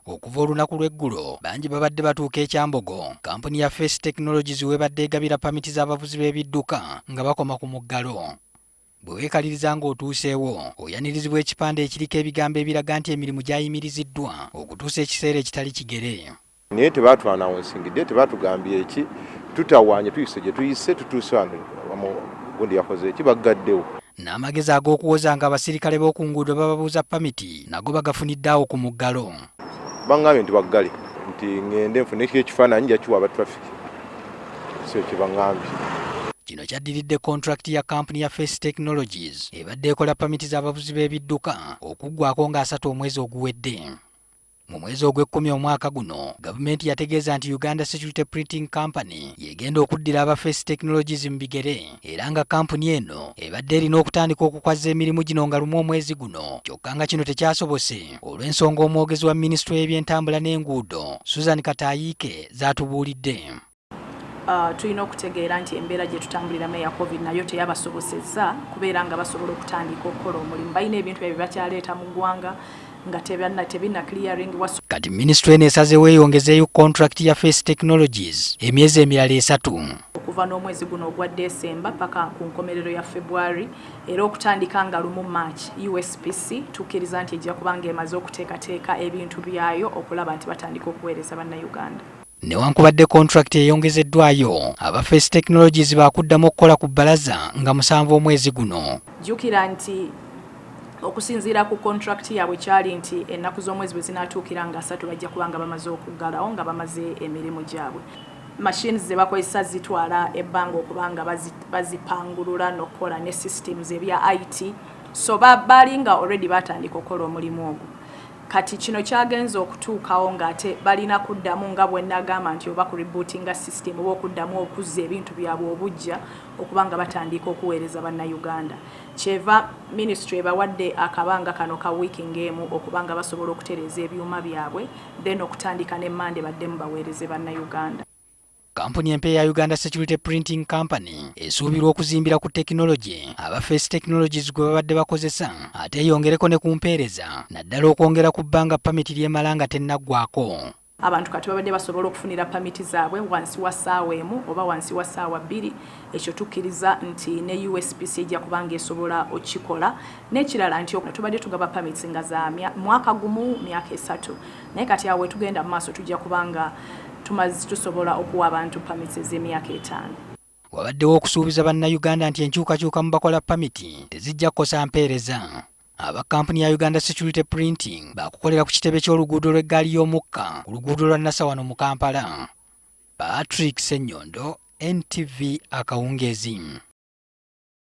Okuva olunaku lw'eggulo bangi babadde batuuka e Kyambogo kampuni ya Face Technologies webadde egabira pamiti z'abavuzi b'ebidduka nga bakoma ku muggalo. Bwe weekaliriza ng'otuuseewo oyanirizibwa ekipande ekiriko ebigambo ebiraga nti emirimu gyayimiriziddwa okutuusa ekiseera ekitali kigere. Naye tebaatwanawo nsingidde, tebaatugambye eki, tutawaanye tuyise gye tuyise tutuuse wano gundi yakoze eki baggaddewo. N'amagezi ag'okuwoza nga abasirikale b'oku nguudo bababuuza pamiti nago bagafunidde awo ku muggalo. Bangambye nti baggale nti ngende nfune ekifaananyi njakiwa aba traffic. So kye bangambye. Kino kyaddiridde kontulakiti ya kampuni ya Face Technologies ebadde ekola pamiti z'abavuzi b'ebidduka okuggwaako nga 3 omwezi oguwedde. Mu mwezi ogw'ekkumi omwaka guno, gavumenti yategeeza nti Uganda Security Printing Company yegenda okuddira aba Face Technologies mu bigere era nga kampuni eno ebadde erina okutandika okukwaza emirimu gino nga lumu omwezi guno, kyokka nga kino tekyasobose olw'ensonga omwogezi wa Ministry y'ebyentambula n'enguudo Susan Kataike z'atubuulidde. Tulina okutegeera nti embeera gye tutambuliramu eya COVID nayo teyabasobosezza kubeera nga basobola okutandika okukola omulimu. Balina ebintu bye bakyaleeta mu ggwanga nga tebina clearing. Kati Ministry eno esazeewo eyongezzaayo contract ya Face Technologies emyezi emirala 3. Okuva n'omwezi guno ogwa December paka ku nkomerero ya February era okutandika nga lumu March, USPC tukkiriza nti ejja kubanga emaze okuteekateeka ebintu byayo okulaba nti batandika okuweereza bannayuganda. Newankubadde contract eyongezeddwayo, aba Face Technologies baakuddamu okukola ku bbalaza nga 7 omwezi guno. Jjukira nti okusinziira ku contract yaabwe kyali nti ennaku z'omwezi bwe zinaatuukira nga 3 bajja kubanga bamaze okuggalawo nga bamaze emirimu gyabwe. Machines ze bakozesa zitwala ebbanga okubanga bazipangulula n'okukola ne systems ebya IT, so balinga already batandika okukola omulimu ogwo. Kati kino kyagenza okutuukawo ng'ate balina kuddamu nga bwe nagamba nti oba ku rebootinga system oba okuddamu okuzza ebintu byabwe obujja okubanga batandika okuweereza bannayuganda. Kyeva Ministry bawadde akabanga kano ka wiiki ng'emu okubanga basobola okutereeza ebyuma byabwe then okutandika ne Monday baddemu baweereze bannayuganda. Kampuni empya ya Uganda Security Printing Company esuubirwa okuzimbira ku tekinologi aba Face Technologies gwe babadde bakozesa ate eyongereko ne ku mpeereza naddala okwongera ku bbanga pamiti ly'emala nga tennaggwaako. Abantu kati babadde basobola okufunira pamiti zaabwe wansi wa ssaawa emu oba wansi wa ssaawa 2. Ekyo tukkiriza nti ne USPC ejja kubanga esobola okikola. N'ekirala nti tubadde tugaba pamiti nga za mwaka gumu myaka 3. Naye kati awo tugenda mu maaso tujja kubanga tusobola okuwa abantu pamiti z'emyaka 5. Wabaddewo okusuubiza bannayuganda nti enkyukakyuka mu bakola pamiti tezijja kukosa mpeereza. Aba kampuni ya Uganda Security Printing baakukolera ku kitebe ky'oluguudo lw'eggaali y'omukka ku luguudo lwa Nasa wano mu Kampala. Patrick Sennyondo, NTV Akawungeezi.